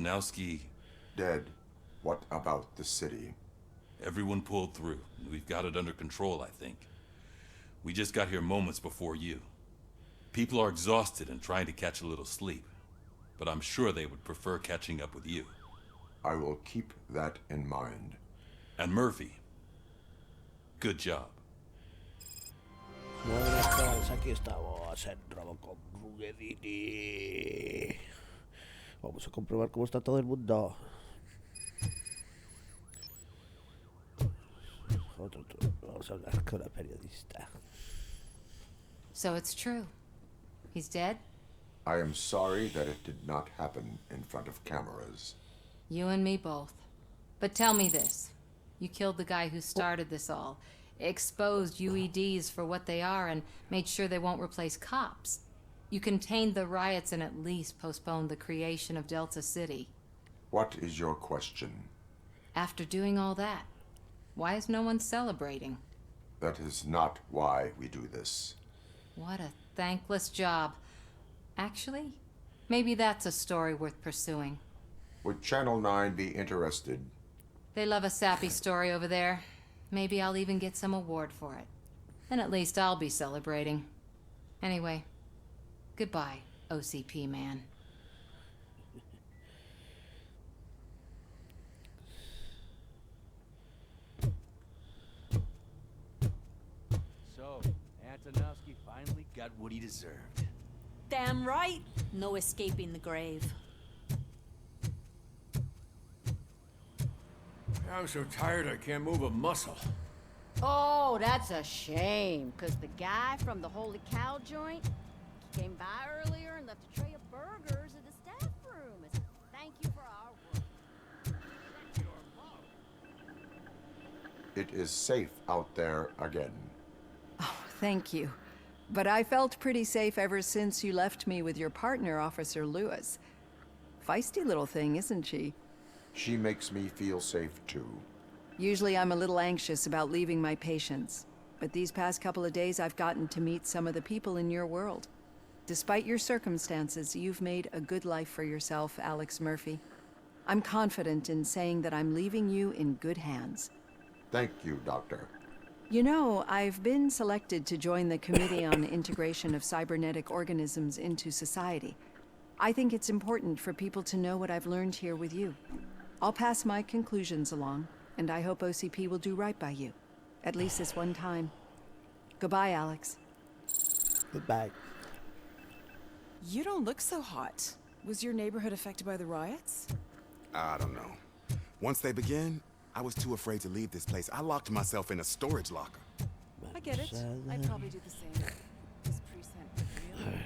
Nowski, Dead. What about the city? everyone pulled through. We've got it under control, I think. We just got here moments before you. People are exhausted and trying to catch a little sleep, but I'm sure they would prefer catching up with you. I will keep that in mind. And Murphy, good job. Buenas tardes, aquí estamos en RoboCop Ruggedini. Vamos a comprobar cómo está todo el mundo. Vamos a hablar con la periodista. So it's true. He's dead? I am sorry that it did not happen in front of cameras. You and me both. But tell me this. You killed the guy who started this all, exposed UEDs for what they are, and made sure they won't replace cops. You contained the riots and at least postponed the creation of Delta City. What is your question? After doing all that, why is no one celebrating? That is not why we do this. What a thankless job. Actually, maybe that's a story worth pursuing. Would Channel 9 be interested? They love a sappy story over there. Maybe I'll even get some award for it. And at least I'll be celebrating. Anyway, goodbye, OCP man. So, Antonovsky finally got what he deserved. Damn right. No escaping the grave. I'm so tired I can't move a muscle. Oh, that's a shame, because the guy from the Holy Cow joint came by earlier and left a tray of burgers in the staff room as a thank you for our work. It is safe out there again. Oh, thank you. But I felt pretty safe ever since you left me with your partner, Officer Lewis. Feisty little thing, isn't she? She makes me feel safe too. Usually I'm a little anxious about leaving my patients, but these past couple of days I've gotten to meet some of the people in your world. Despite your circumstances, you've made a good life for yourself, Alex Murphy. I'm confident in saying that I'm leaving you in good hands. Thank you, Doctor. You know, I've been selected to join the Committee on Integration of Cybernetic Organisms into Society. I think it's important for people to know what I've learned here with you. I'll pass my conclusions along, and I hope OCP will do right by you. At least this one time. Goodbye, Alex. Goodbye. You don't look so hot. Was your neighborhood affected by the riots? I don't know. Once they begin, I was too afraid to leave this place. I locked myself in a storage locker. I get it. I'd probably do the same. This precinct really.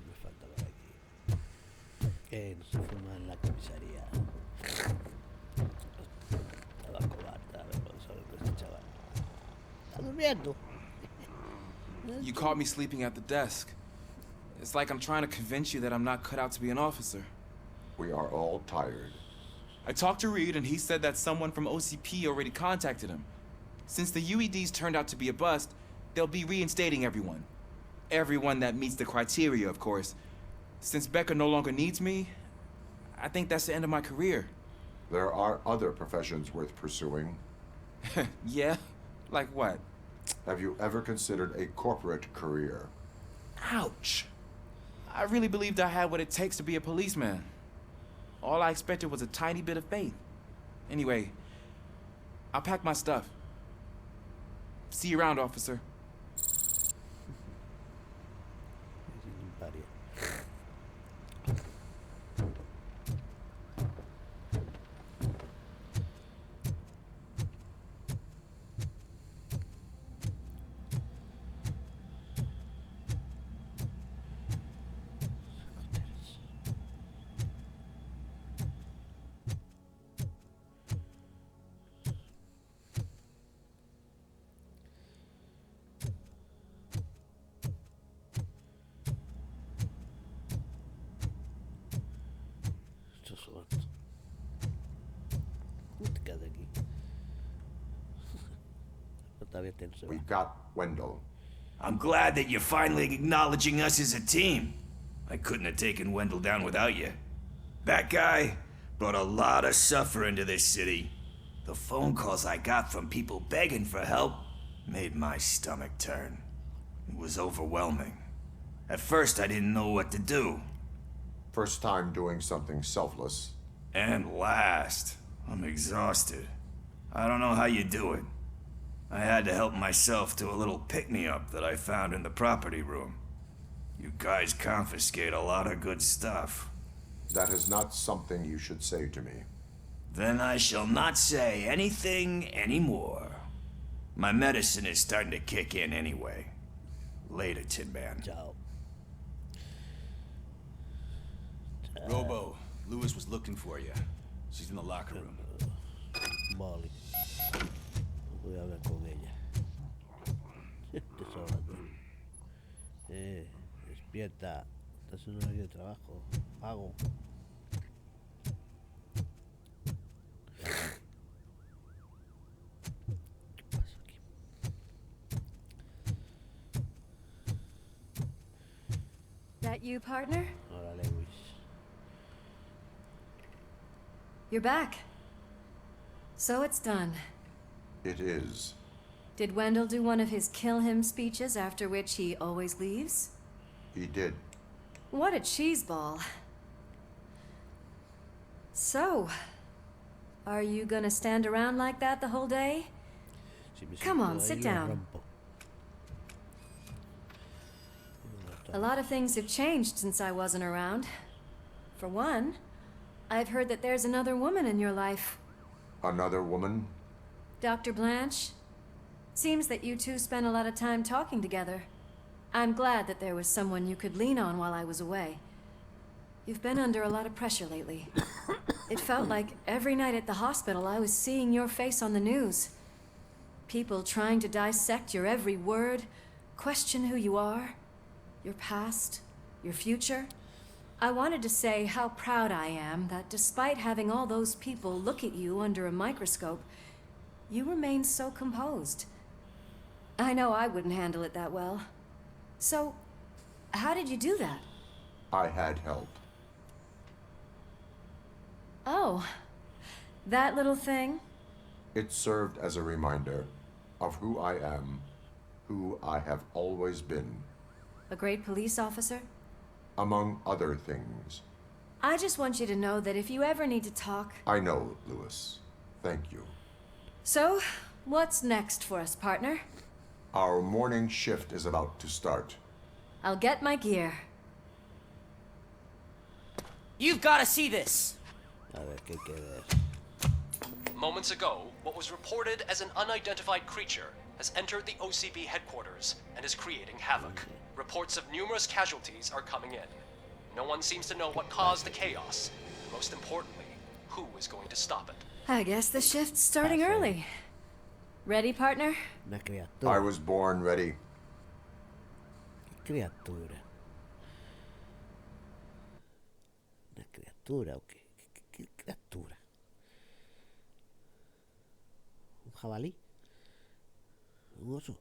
Me falta ver aquí. Que no se fuma en la comisaría. Tabaco bata, a ver lo que sabe este chaval. ¿Está durmiendo? You caught me sleeping at the desk. It's like I'm trying to convince you that I'm not cut out to be an officer. We are all tired. I talked to Reed and he said that someone from OCP already contacted him. Since the UEDs turned out to be a bust, they'll be reinstating everyone. Everyone that meets the criteria, of course. Since Becca no longer needs me, I think that's the end of my career. There are other professions worth pursuing. Yeah? Like what? Have you ever considered a corporate career? Ouch. I really believed I had what it takes to be a policeman. All I expected was a tiny bit of faith. Anyway, I'll pack my stuff. See you around, officer. We got Wendell. I'm glad that you're finally acknowledging us as a team. I couldn't have taken Wendell down without you. That guy brought a lot of suffering to this city. The phone calls I got from people begging for help made my stomach turn. It was overwhelming. At first, I didn't know what to do. First time doing something selfless. And last, I'm exhausted. I don't know how you do it. I had to help myself to a little pick-me-up that I found in the property room. You guys confiscate a lot of good stuff. That is not something you should say to me. Then I shall not say anything anymore. My medicine is starting to kick in anyway. Later, Tin Man. Ciao. Robo, Lewis was looking for you. She's in the locker room. Molly. Voy a hablar con ella. Despierta. Estás en un horario de trabajo. Pago. ¿Qué pasa aquí? That you, partner? Hola, Lewis. You're back. So it's done. It is. Did Wendell do one of his kill him speeches after which he always leaves? He did. What a cheeseball. So, are you gonna stand around like that the whole day? Come on, sit down. A lot of things have changed since I wasn't around. For one, I've heard that there's another woman in your life. Another woman? Dr. Blanche? Seems that you two spent a lot of time talking together. I'm glad that there was someone you could lean on while I was away. You've been under a lot of pressure lately. It felt like every night at the hospital I was seeing your face on the news. People trying to dissect your every word, question who you are, your past, your future. I wanted to say how proud I am that despite having all those people look at you under a microscope, you remain so composed. I know I wouldn't handle it that well. So, how did you do that? I had help. Oh, that little thing? It served as a reminder of who I am, who I have always been. A great police officer? Among other things. I just want you to know that if you ever need to talk... I know, Lewis. Thank you. So, what's next for us, partner? Our morning shift is about to start. I'll get my gear. You've got to see this! A ver, ¿qué hay que ver? Moments ago, what was reported as an unidentified creature has entered the OCB headquarters and is creating havoc. Reports of numerous casualties are coming in. No one seems to know what caused the chaos. Most importantly, who is going to stop it? I guess the shift's starting early. Ready, partner? Una criatura. I was born ready. ¿Qué criatura? ¿Una criatura o qué? ¿Qué criatura? ¿Un jabalí? ¿Un oso?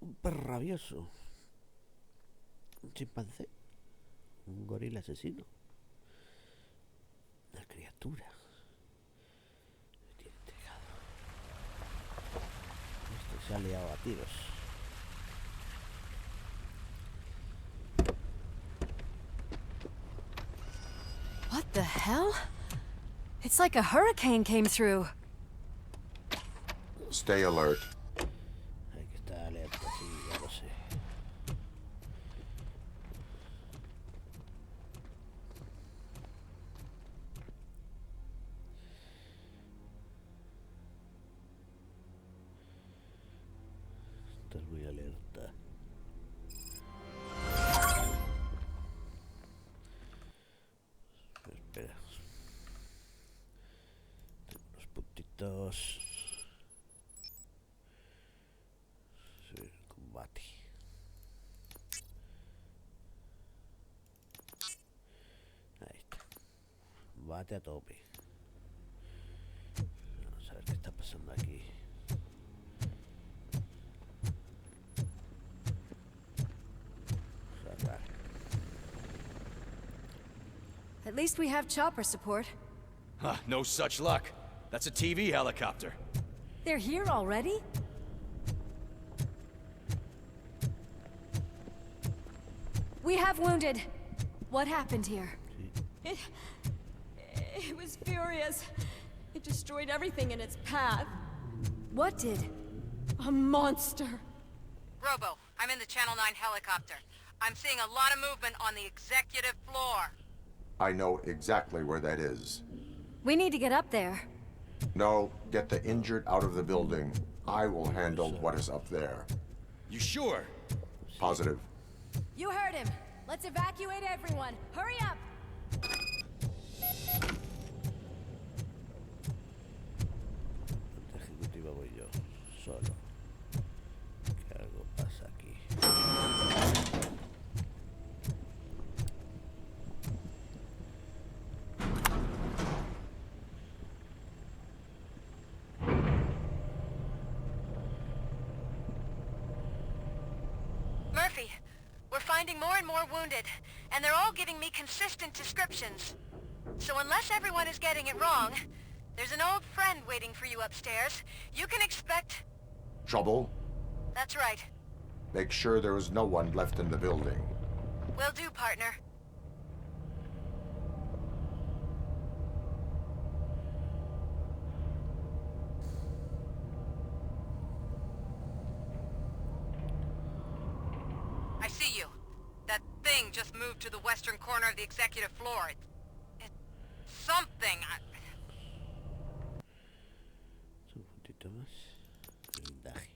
¿Un perro rabioso? ¿Un chimpancé? ¿Un gorila asesino? Una criatura. Me tiene intrigado. Este se ha liado a tiros. What the hell? It's like a hurricane came through. Stay alert. Hay que estar alerta, sí, ya lo sé. Estás muy alerta. Espera. Tengo unos puntitos. Subir el combate. Ahí está. Combate a tope. Vamos a ver qué está pasando aquí. At least we have chopper support. Huh, no such luck. That's a TV helicopter. They're here already? We have wounded. What happened here? It was furious. It destroyed everything in its path. What did? A monster. Robo, I'm in the Channel 9 helicopter. I'm seeing a lot of movement on the executive floor. I know exactly where that is. We need to get up there. No, get the injured out of the building. I will handle what is up there. You sure? Positive. You heard him. Let's evacuate everyone. Hurry up! Ejecutiva voy yo, solo. ¿Qué algo pasa aquí? Murphy, we're finding more and more wounded, and they're all giving me consistent descriptions. So unless everyone is getting it wrong, there's an old friend waiting for you upstairs. You can expect... Trouble? That's right. Make sure there is no one left in the building. Will do, partner. I see you. That thing just moved to the western corner of the executive floor. It's something. Un puntito más. Blindaje.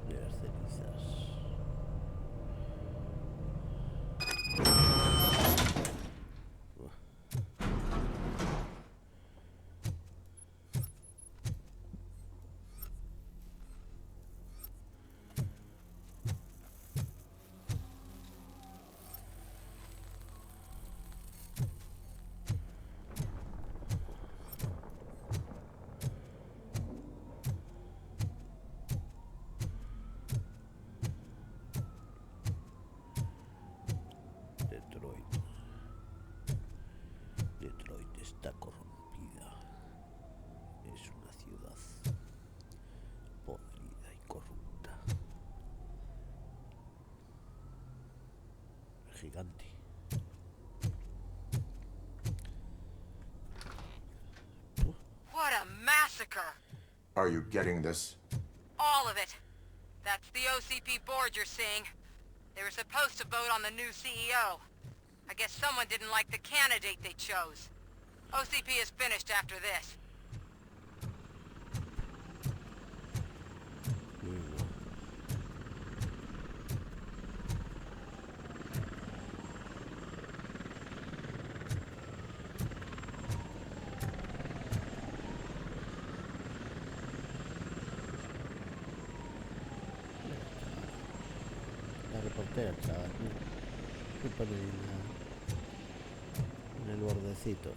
De las cenizas. Detroit está corrompida. Es una ciudad podrida y corrupta. Gigante. What a massacre! Are you getting this? All of it. That's the OCP board you're seeing. They were supposed to vote on the new CEO. I guess someone didn't like the candidate they chose. OCP is finished after this. La reportera, chaval. ¿Qué pone ahí en el bordecito?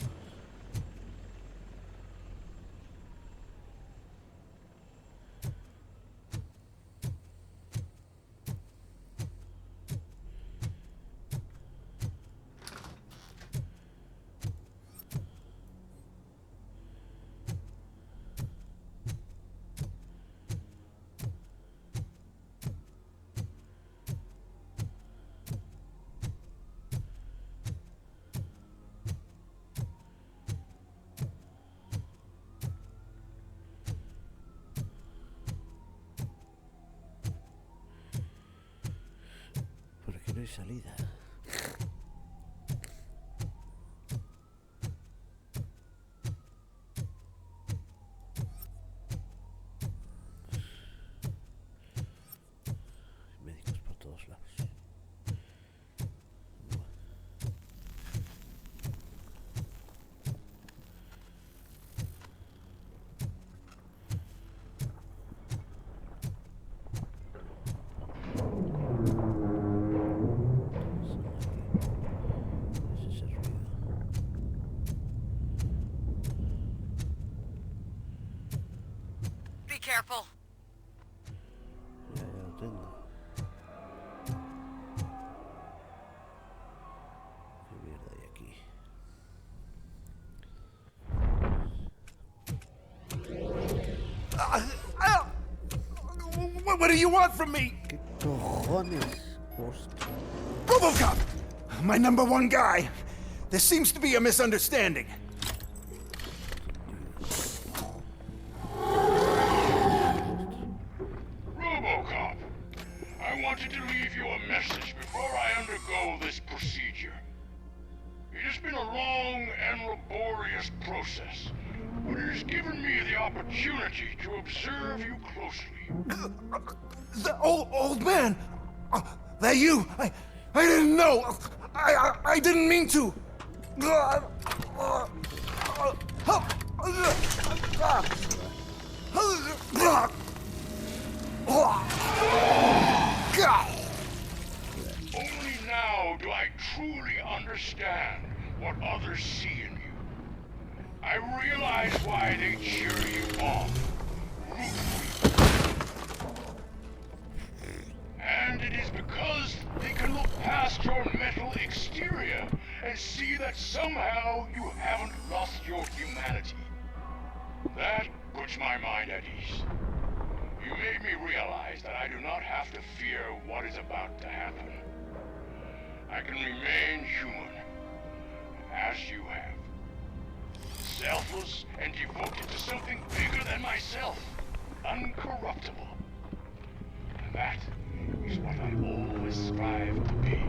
Porque no hay salida. Médicos por todos lados. Es ese ruido. Be careful. Ya lo tengo. What do you want from me? ¿Qué cojones? Hostia. RoboCop! My #1 guy. There seems to be a misunderstanding. RoboCop, I wanted to leave you a message before I undergo this procedure. It has been a long and laborious process, but it has given me the opportunity to observe you closely. The old man! That you? I didn't know! I didn't mean to! Only now do I truly understand what others see in you. I realize why they cheer you on, root for you. And it is because they can look past your metal exterior and see that somehow you haven't lost your humanity. That puts my mind at ease. You made me realize that I do not have to fear what is about to happen. I can remain human, as you have. Selfless and devoted to something bigger than myself. Uncorruptible. And that is what I always strive to be,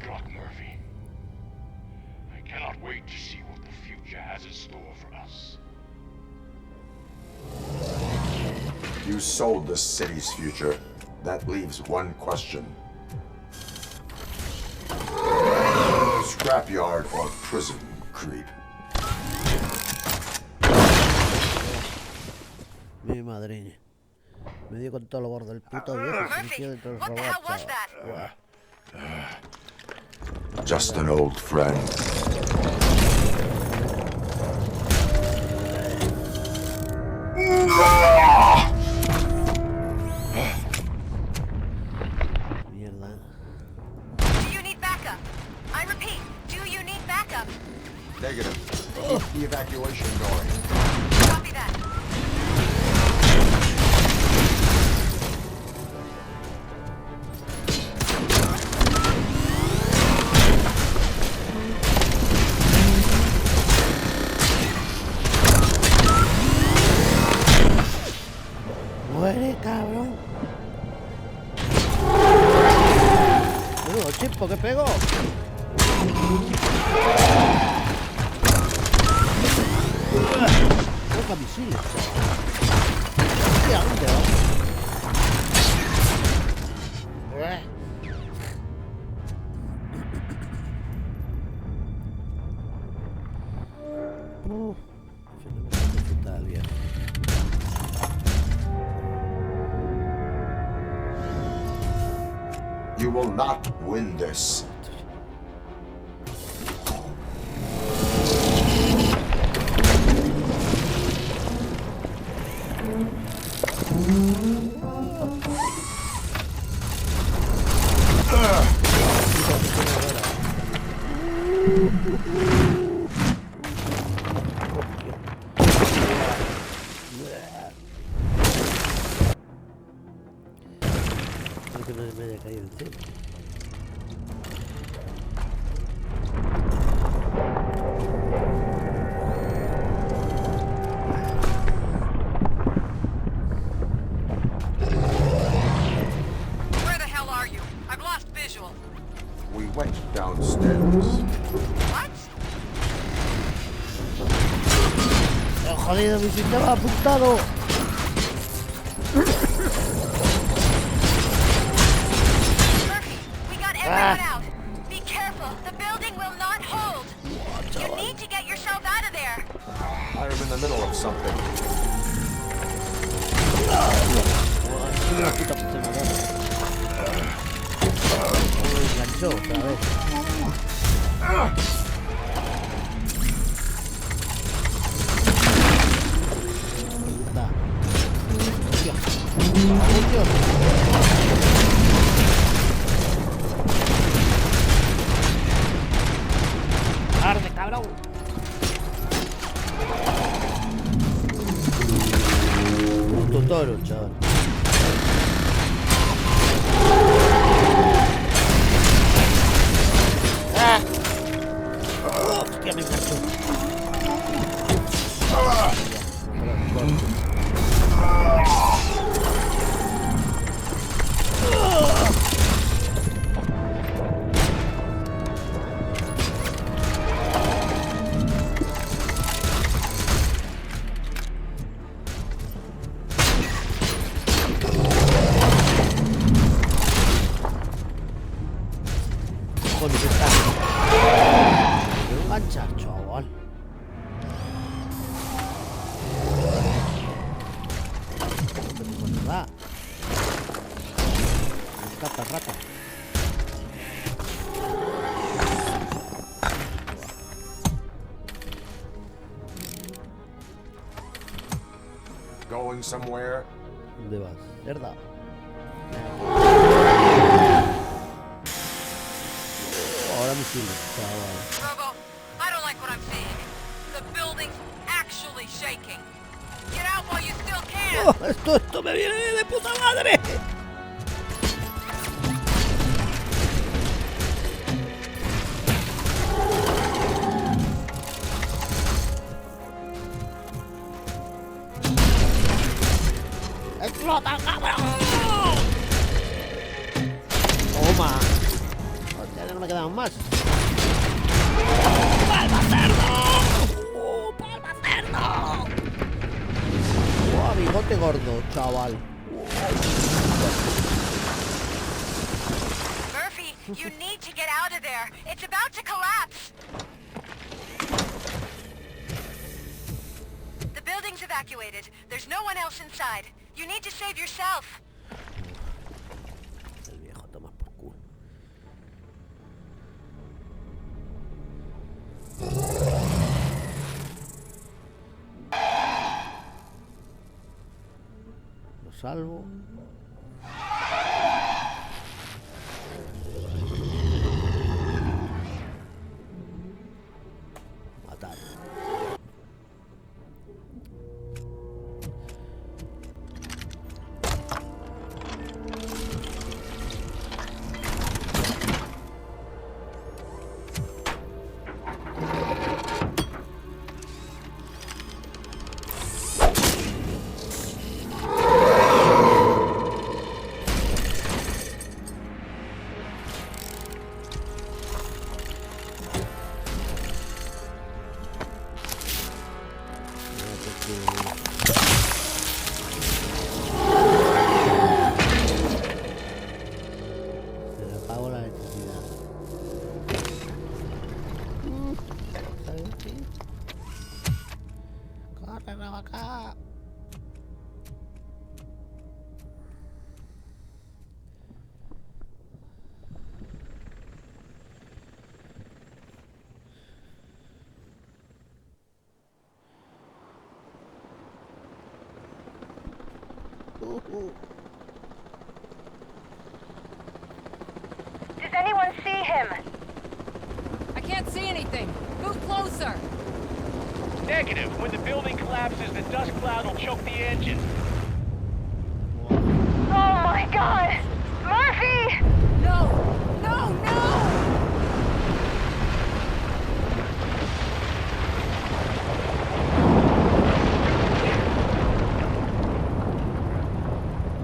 Doc Murphy. I cannot wait to see what the future has in store for us. You sold the city's future. That leaves one question. Scrapyard or prison, creep? Mi madriña. Me dio con todo lo gordo el puto viejo. Se metió dentro del robot, chaval. Just an old friend. Mierda. Do you need backup? I repeat, do you need backup? Negative. Keep the evacuation going. Copy that. Muere, cabrón. Chispo, que pego. Toca misiles, chaval. ¿A dónde va? You will not win this. Creo que no me haya caído encima. Where the hell are you? I've lost visual. We went downstairs. What? ¡Oh, jodido, mi sistema apuntado! Everyone out! Be careful! The building will not hold! You need to get yourself out of there! I'm in the middle of something. Enganchó otra vez. ¡Arde, cabrón! Puto toro, chaval. cojones está? Me voy a enganchar, chaval. ¿Verdad? Rata, rata. Going somewhere? ¿Dónde vas? ¿Verdad? Ahora me sirve, chaval. Robo, I don't like what I'm seeing. The building's actually shaking. Get out while you still can. Oh, esto me viene de puta madre. ¡Explota, cabrón! ¡Toma! Hostia, ya no me quedan más. ¡Palma cerdo! ¡Palma cerdo! ¡Oh, bigote gordo, chaval! Murphy, you need to get out of there. It's about to collapse. The building's evacuated. There's no one else inside. You need to save yourself. El viejo toma por culo. Lo salvo. Matar. Does anyone see him? I can't see anything. Move closer. Negative. When the building collapses, the dust cloud will choke the engine. Oh my god! Murphy! No! No, no!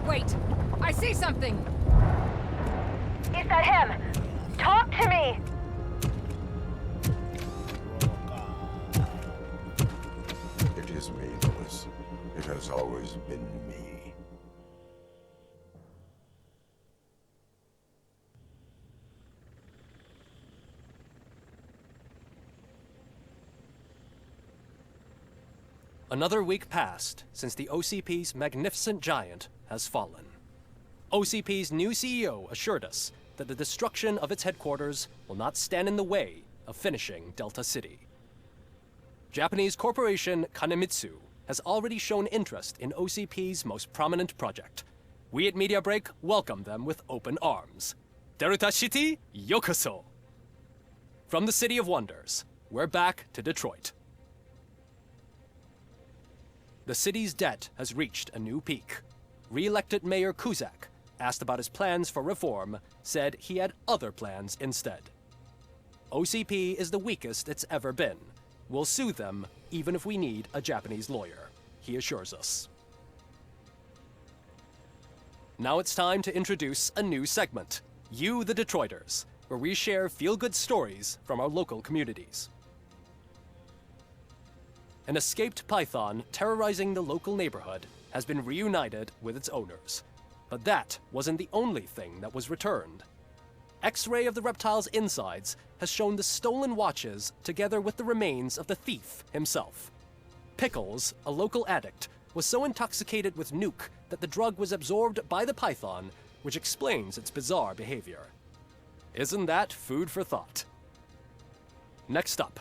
Wait! I see something! Is that him? Talk to me! It is me, Lois. It has always been me. Another week passed since the OCP's magnificent giant has fallen. OCP's new CEO assured us that the destruction of its headquarters will not stand in the way of finishing Delta City. Japanese corporation Kanemitsu has already shown interest in OCP's most prominent project. We at Media Break welcome them with open arms. Delta City, yokoso! From the City of Wonders, we're back to Detroit. The city's debt has reached a new peak. Re-elected Mayor Kuzak, asked about his plans for reform, said he had other plans instead. OCP is the weakest it's ever been. We'll sue them even if we need a Japanese lawyer, he assures us. Now it's time to introduce a new segment, You the Detroiters, where we share feel-good stories from our local communities. An escaped python terrorizing the local neighborhood has been reunited with its owners. But that wasn't the only thing that was returned. X-ray of the reptile's insides has shown the stolen watches together with the remains of the thief himself. Pickles, a local addict, was so intoxicated with nuke that the drug was absorbed by the python, which explains its bizarre behavior. Isn't that food for thought? Next up,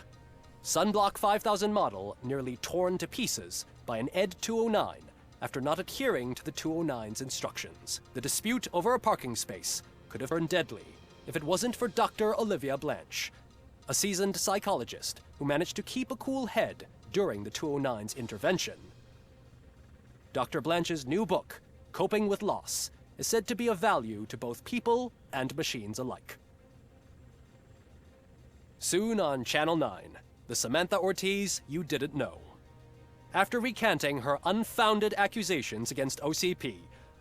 Sunblock 5000 model nearly torn to pieces by an ED 209 after not adhering to the 209's instructions. The dispute over a parking space could have turned deadly if it wasn't for Dr. Olivia Blanche, a seasoned psychologist who managed to keep a cool head during the 209's intervention. Dr. Blanche's new book, Coping with Loss, is said to be of value to both people and machines alike. Soon on Channel 9, the Samantha Ortiz you didn't know. After recanting her unfounded accusations against OCP,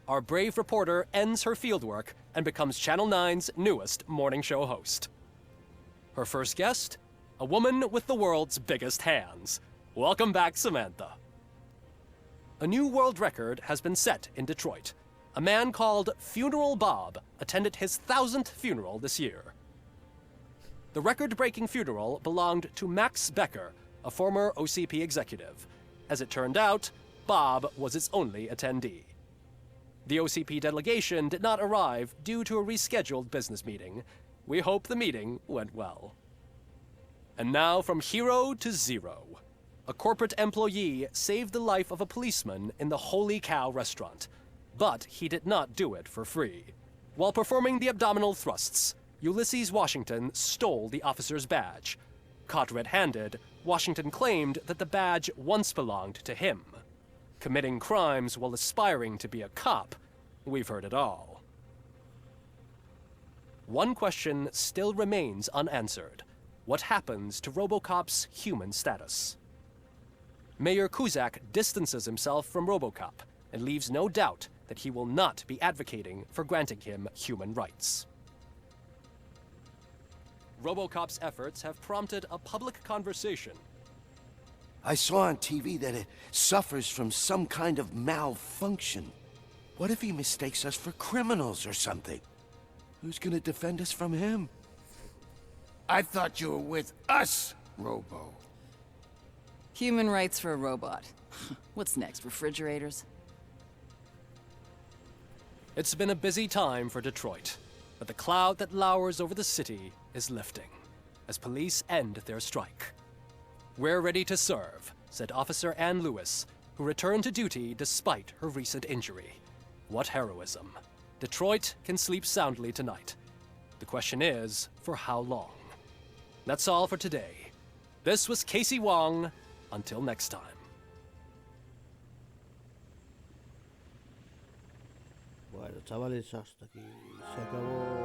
our brave reporter ends her fieldwork and becomes Channel 9's newest morning show host. Her first guest? A woman with the world's biggest hands. Welcome back, Samantha. A new world record has been set in Detroit. A man called Funeral Bob attended his 1000th funeral this year. The record-breaking funeral belonged to Max Becker, a former OCP executive. As it turned out, Bob was its only attendee. The OCP delegation did not arrive due to a rescheduled business meeting. We hope the meeting went well. And now from hero to zero. A corporate employee saved the life of a policeman in the Holy Cow restaurant, but he did not do it for free. While performing the abdominal thrusts, Ulysses Washington stole the officer's badge. Caught red-handed, Washington claimed that the badge once belonged to him. Committing crimes while aspiring to be a cop, we've heard it all. One question still remains unanswered. What happens to RoboCop's human status? Mayor Kuzak distances himself from RoboCop and leaves no doubt that he will not be advocating for granting him human rights. RoboCop's efforts have prompted a public conversation. I saw on TV that it suffers from some kind of malfunction. What if he mistakes us for criminals or something? Who's gonna defend us from him? I thought you were with us, Robo. Human rights for a robot. What's next, refrigerators? It's been a busy time for Detroit, but the cloud that lowers over the city is lifting as police end their strike. We're ready to serve, said Officer Ann Lewis, who returned to duty despite her recent injury. What heroism. Detroit can sleep soundly tonight. The question is, for how long? That's all for today. This was Casey Wong. Until next time. Bueno, chavales, hasta aquí se acabó